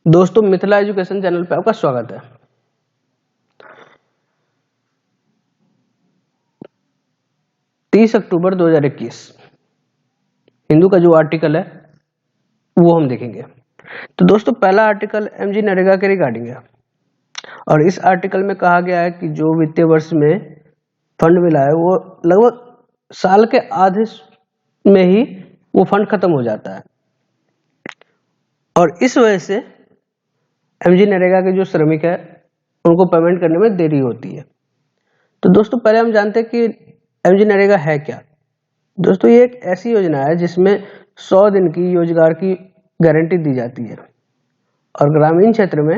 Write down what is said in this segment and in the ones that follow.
दोस्तों, Mithila education channel पे आपका स्वागत है। तीस अक्टूबर 2021 हिंदू का जो आर्टिकल है वो हम देखेंगे। तो दोस्तों, पहला आर्टिकल एमजी नरेगा के रिगार्डिंग है और इस आर्टिकल में कहा गया है कि जो वित्तीय वर्ष में फंड मिला है वो लगभग साल के आधे में ही वो फंड खत्म हो जाता है और इस वजह से एमजी नरेगा के जो श्रमिक है उनको पेमेंट करने में देरी होती है। तो दोस्तों, पहले हम जानते हैं कि एमजी नरेगा है क्या। दोस्तों, ये एक ऐसी योजना है जिसमें 100 दिन की रोजगार की गारंटी दी जाती है और ग्रामीण क्षेत्र में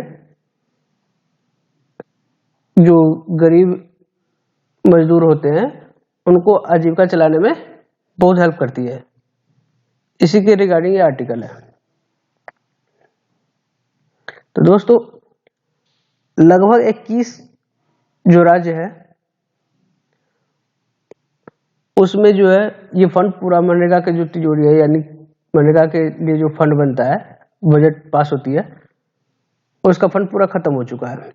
जो गरीब मजदूर होते हैं उनको आजीविका चलाने में बहुत हेल्प करती है। इसी के रिगार्डिंग ये आर्टिकल है। तो दोस्तों, लगभग 21 जो राज्य है उसमें जो है ये फंड पूरा मनरेगा के जो तिजोरी है यानी मनरेगा के लिए जो फंड बनता है, बजट पास होती है, उसका फंड पूरा खत्म हो चुका है।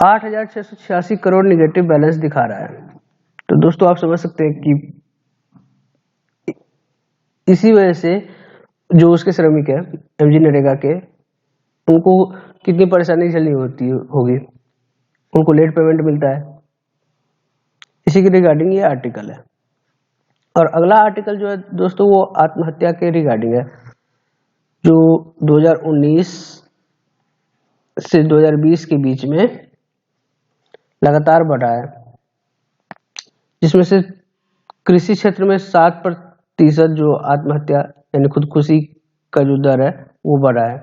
8,686 करोड़ निगेटिव बैलेंस दिखा रहा है। तो दोस्तों, आप समझ सकते हैं कि इसी वजह से जो उसके श्रमिक है एमजी नरेगा के, उनको कितनी परेशानी झेलनी होगी। उनको लेट पेमेंट मिलता है। इसी के रिगार्डिंग ये आर्टिकल है। और अगला आर्टिकल जो है दोस्तों वो आत्महत्या के रिगार्डिंग है, जो 2019 से 2020 के बीच में लगातार बढ़ा है, जिसमें से कृषि क्षेत्र में 7% जो आत्महत्या यानी खुदकुशी का जो दर है वो बढ़ा है।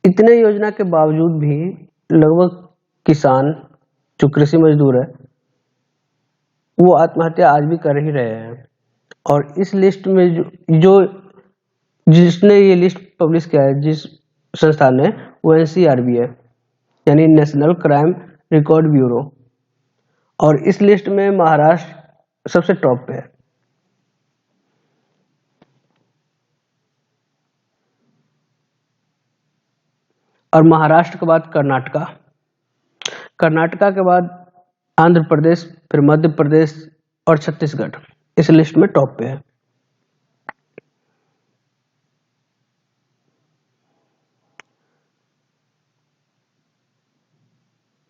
इतने योजना के बावजूद भी लगभग किसान जो कृषि मजदूर है वो आत्महत्या आज भी कर ही रहे हैं। और इस लिस्ट में जो जिसने ये लिस्ट पब्लिश किया है, जिस संस्थान ने, वो एनसीआरबी है यानी नेशनल क्राइम रिकॉर्ड ब्यूरो। और इस लिस्ट में महाराष्ट्र सबसे टॉप पे है। और महाराष्ट्र के बाद कर्नाटका के बाद आंध्र प्रदेश, फिर मध्य प्रदेश और छत्तीसगढ़ इस लिस्ट में टॉप पे है।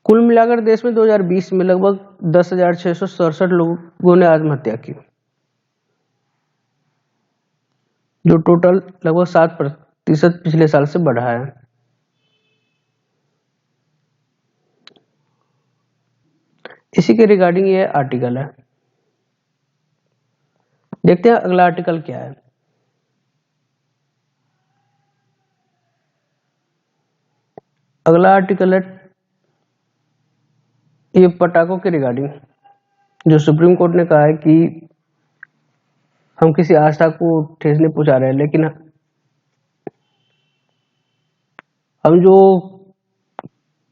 कुल मिलाकर देश में 2020 में लगभग 10,667 लोगों ने आत्महत्या की, जो टोटल लगभग 7% पिछले साल से बढ़ा है। इसी के रिगार्डिंग ये आर्टिकल है। देखते हैं अगला आर्टिकल क्या है। अगला आर्टिकल है ये पटाखों के रिगार्डिंग, जो सुप्रीम कोर्ट ने कहा है कि हम किसी आस्था को ठेस नहीं पहुंचा रहे हैं, लेकिन हम जो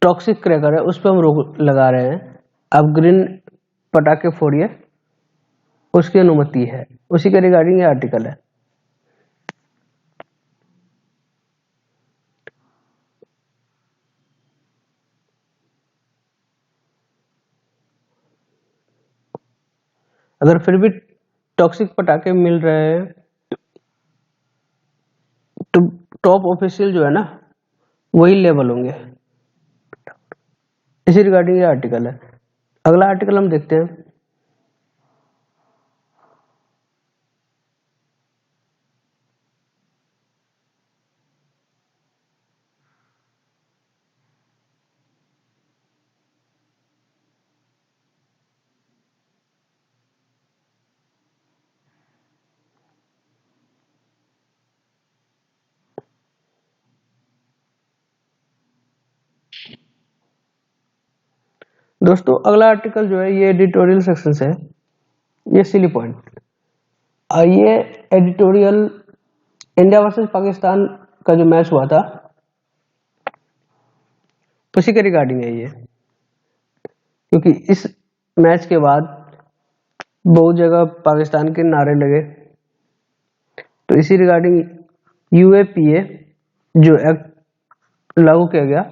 टॉक्सिक क्रैकर है उस पर हम रोक लगा रहे हैं। आप ग्रीन पटाखे फोड़िए, उसकी अनुमति है। उसी के रिगार्डिंग ये आर्टिकल है। अगर फिर भी टॉक्सिक पटाखे मिल रहे हैं तो टॉप ऑफिशियल जो है ना वही लेवल होंगे। इसी रिगार्डिंग ये आर्टिकल है। अगला आर्टिकल हम देखते हैं। दोस्तों, अगला आर्टिकल जो है ये एडिटोरियल सेक्शन से है। ये सिली पॉइंट, ये एडिटोरियल इंडिया वर्सेस पाकिस्तान का जो मैच हुआ था उसी के रिगार्डिंग है ये। क्योंकि इस मैच के बाद बहुत जगह पाकिस्तान के नारे लगे तो इसी रिगार्डिंग यूएपीए जो एक्ट लागू किया गया,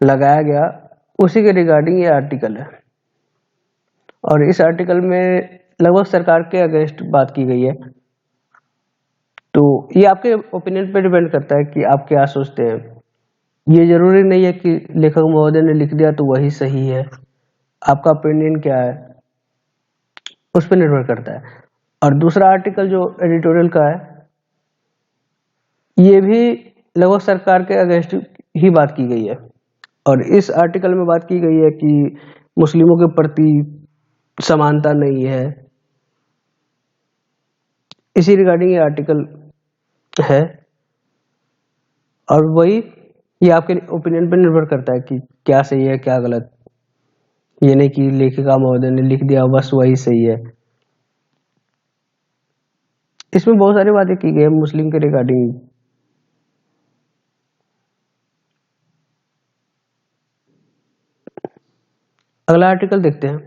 लगाया गया, उसी के रिगार्डिंग ये आर्टिकल है। और इस आर्टिकल में लगभग सरकार के अगेंस्ट बात की गई है। तो ये आपके ओपिनियन पे डिपेंड करता है कि आप क्या सोचते हैं। ये जरूरी नहीं है कि लेखक महोदय ने लिख दिया तो वही सही है। आपका ओपिनियन क्या है उस पर निर्भर करता है। और दूसरा आर्टिकल जो एडिटोरियल का है, ये भी लगभग सरकार के अगेंस्ट ही बात की गई है। और इस आर्टिकल में बात की गई है कि मुस्लिमों के प्रति समानता नहीं है। इसी रिगार्डिंग ये आर्टिकल है। और वही ये आपके ओपिनियन पर निर्भर करता है कि क्या सही है क्या गलत। ये नहीं कि लेखिका महोदय ने लिख दिया बस वही सही है। इसमें बहुत सारी बातें की गई है मुस्लिम के रिगार्डिंग। अगला आर्टिकल देखते हैं।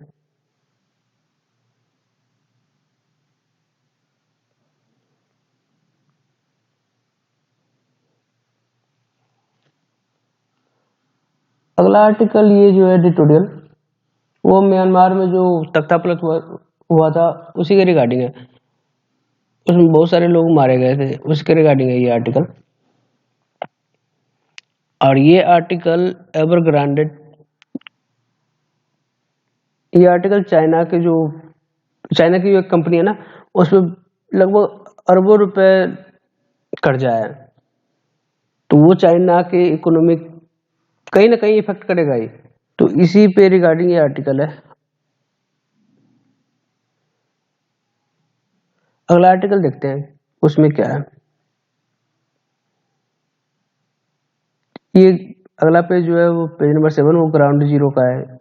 अगला आर्टिकल ये जो है एडिटोरियल, वो म्यांमार में जो तख्तापलट हुआ था उसी के रिगार्डिंग है। उसमें बहुत सारे लोग मारे गए थे, उसके रिगार्डिंग है ये आर्टिकल। और ये आर्टिकल एवरग्रांडे, ये आर्टिकल चाइना की जो एक कंपनी है ना, उसमें लगभग अरबों रुपए कर्जा है। तो वो चाइना के इकोनॉमिक कहीं ना कहीं इफेक्ट करेगा ही। तो इसी पे रिगार्डिंग ये आर्टिकल है। अगला आर्टिकल देखते हैं उसमें क्या है। ये अगला पेज जो है वो पेज नंबर 7, वो ग्राउंड जीरो का है।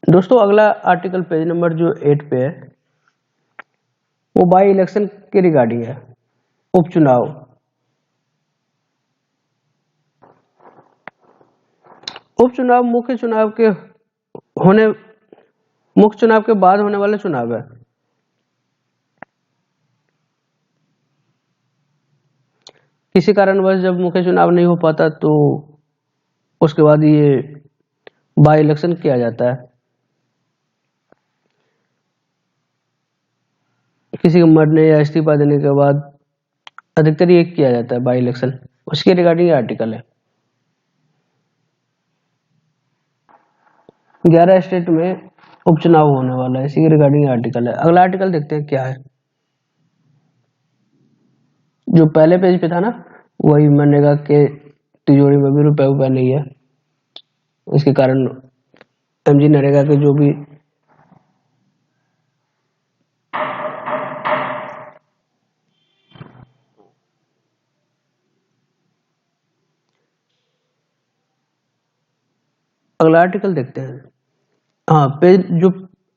दोस्तों अगला आर्टिकल पेज नंबर जो 8 पे है, वो बाई इलेक्शन के रिगार्डिंग है, उपचुनाव। उपचुनाव मुख्य चुनाव के बाद होने वाला चुनाव है। किसी कारणवश जब मुख्य चुनाव नहीं हो पाता तो उसके बाद ये बाई इलेक्शन किया जाता है। किसी के मरने या इस्तीफा देने के बाद अधिकतर ये किया जाता है बाई इलेक्शन। उसके रिगार्डिंग ये आर्टिकल है। 11 स्टेट में उपचुनाव होने वाला है, इसी के रिगार्डिंग आर्टिकल है। अगला आर्टिकल देखते हैं क्या है। जो पहले पेज पे था ना, वही मनरेगा के तिजोरी में भी रुपए नहीं है। इसके कारण एमजी नरेगा के जो भी अगला आर्टिकल देखते हैं। हाँ, पेज जो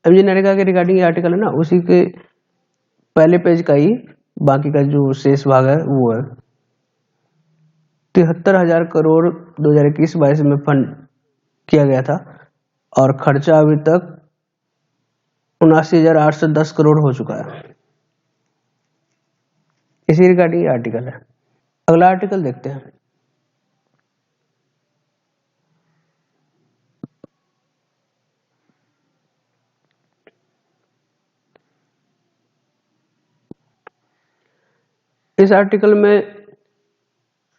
एमजी नरेगा के रिगार्डिंग आर्टिकल है ना, उसी के पहले पेज का ही बाकी का जो शेष भाग है वो है 73,000 करोड़ 2021-22 में फंड किया गया था। और खर्चा अभी तक 79,810 करोड़ हो चुका है। इसी रिगार्डिंग आर्टिकल है। अगला आर्टिकल देखते हैं। इस आर्टिकल में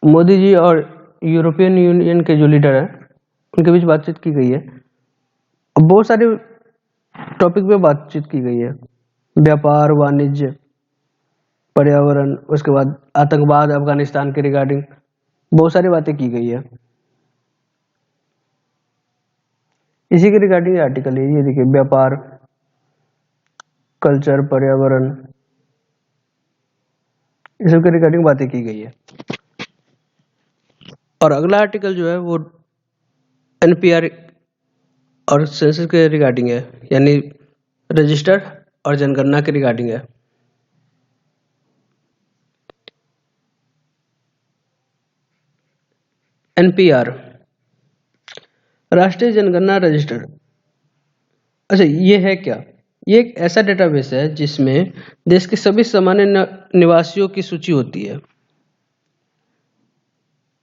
मोदी जी और यूरोपियन यूनियन के जो लीडर हैं उनके बीच बातचीत की गई है। बहुत सारे टॉपिक पे बातचीत की गई है, व्यापार, वाणिज्य, पर्यावरण, उसके बाद आतंकवाद, अफगानिस्तान के रिगार्डिंग बहुत सारी बातें की गई है। इसी के रिगार्डिंग आर्टिकल है ये, देखिए, व्यापार, कल्चर, पर्यावरण, इस सब के रिगार्डिंग बातें की गई है। और अगला आर्टिकल जो है वो एनपीआर और सेंसस के रिगार्डिंग है, यानी रजिस्टर और जनगणना के रिगार्डिंग है। एनपीआर, राष्ट्रीय जनगणना रजिस्टर। अच्छा, ये है क्या? ये एक ऐसा डेटाबेस है जिसमें देश के सभी सामान्य निवासियों की सूची होती है।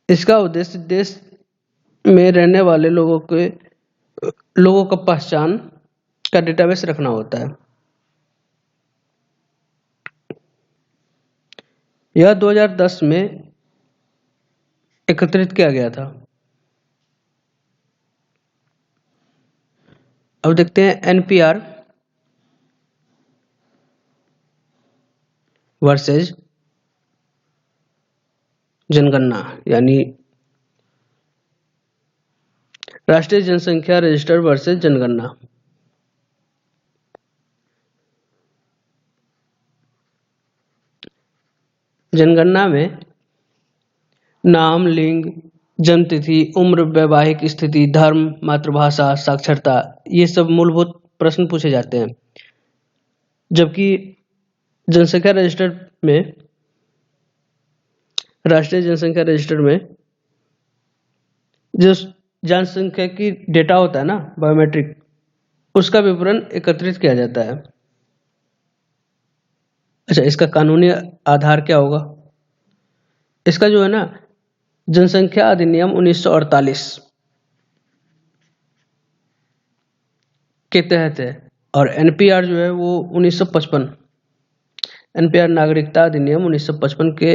इसका उद्देश्य देश में रहने वाले लोगों का पहचान का डेटाबेस रखना होता है। यह 2010 में एकत्रित किया गया था। अब देखते हैं एनपीआर वर्सेज जनगणना, यानी राष्ट्रीय जनसंख्या रजिस्टर वर्सेज जनगणना। जनगणना में नाम, लिंग, जन्मतिथि, उम्र, वैवाहिक स्थिति, धर्म, मातृभाषा, साक्षरता, ये सब मूलभूत प्रश्न पूछे जाते हैं। जबकि जनसंख्या रजिस्टर में, राष्ट्रीय जनसंख्या रजिस्टर में जो जनसंख्या की डेटा होता है ना, बायोमेट्रिक, उसका विवरण एकत्रित किया जाता है। अच्छा, इसका कानूनी आधार क्या होगा? इसका जो है ना, जनसंख्या अधिनियम 1948 के तहत है, और एनपीआर जो है वो 1955, एनपीआर नागरिकता अधिनियम 1955 के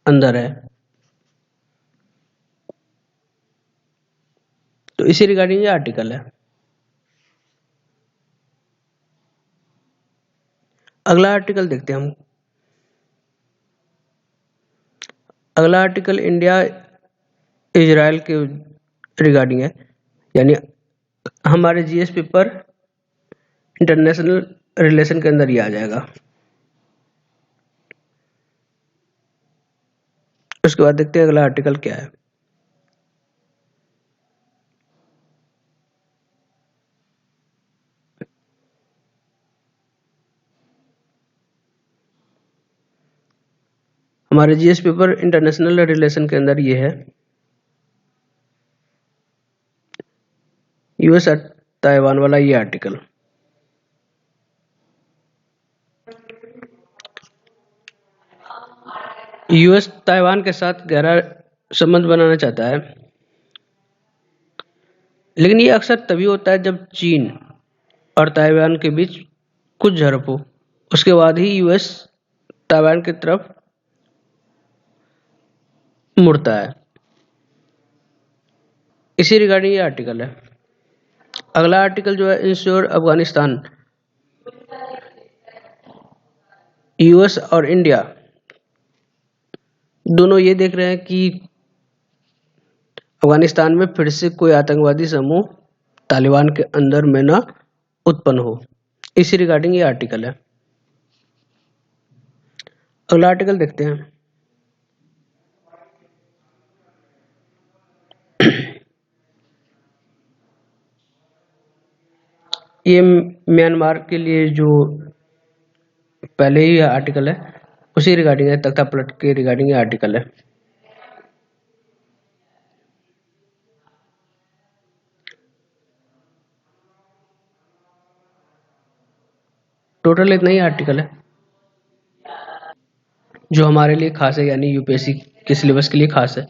अंदर है। तो इसी रिगार्डिंग ये आर्टिकल है। अगला आर्टिकल देखते हैं हम। अगला आर्टिकल इंडिया इजराइल के रिगार्डिंग है, यानी हमारे जीएस पेपर इंटरनेशनल रिलेशन के अंदर ही आ जाएगा। उसके बाद देखते हैं अगला आर्टिकल क्या है। हमारे जीएस पेपर इंटरनेशनल रिलेशन के अंदर ये है यूएस और ताइवान वाला ये आर्टिकल। यूएस ताइवान के साथ गहरा संबंध बनाना चाहता है, लेकिन ये अक्सर तभी होता है जब चीन और ताइवान के बीच कुछ झड़प हो। उसके बाद ही यूएस ताइवान की तरफ मुड़ता है। इसी रिगार्डिंग ये आर्टिकल है। अगला आर्टिकल जो है इंश्योर अफगानिस्तान। यूएस और इंडिया दोनों ये देख रहे हैं कि अफगानिस्तान में फिर से कोई आतंकवादी समूह तालिबान के अंदर में न उत्पन्न हो। इसी रिगार्डिंग ये आर्टिकल है। अगला आर्टिकल देखते हैं। ये म्यांमार के लिए जो पहले ही आर्टिकल है उसी रिगार्डिंग है, तख्ता पलट के रिगार्डिंग आर्टिकल है। टोटल इतना ही आर्टिकल है जो हमारे लिए खास है, यानी यूपीएससी के सिलेबस के लिए खास है।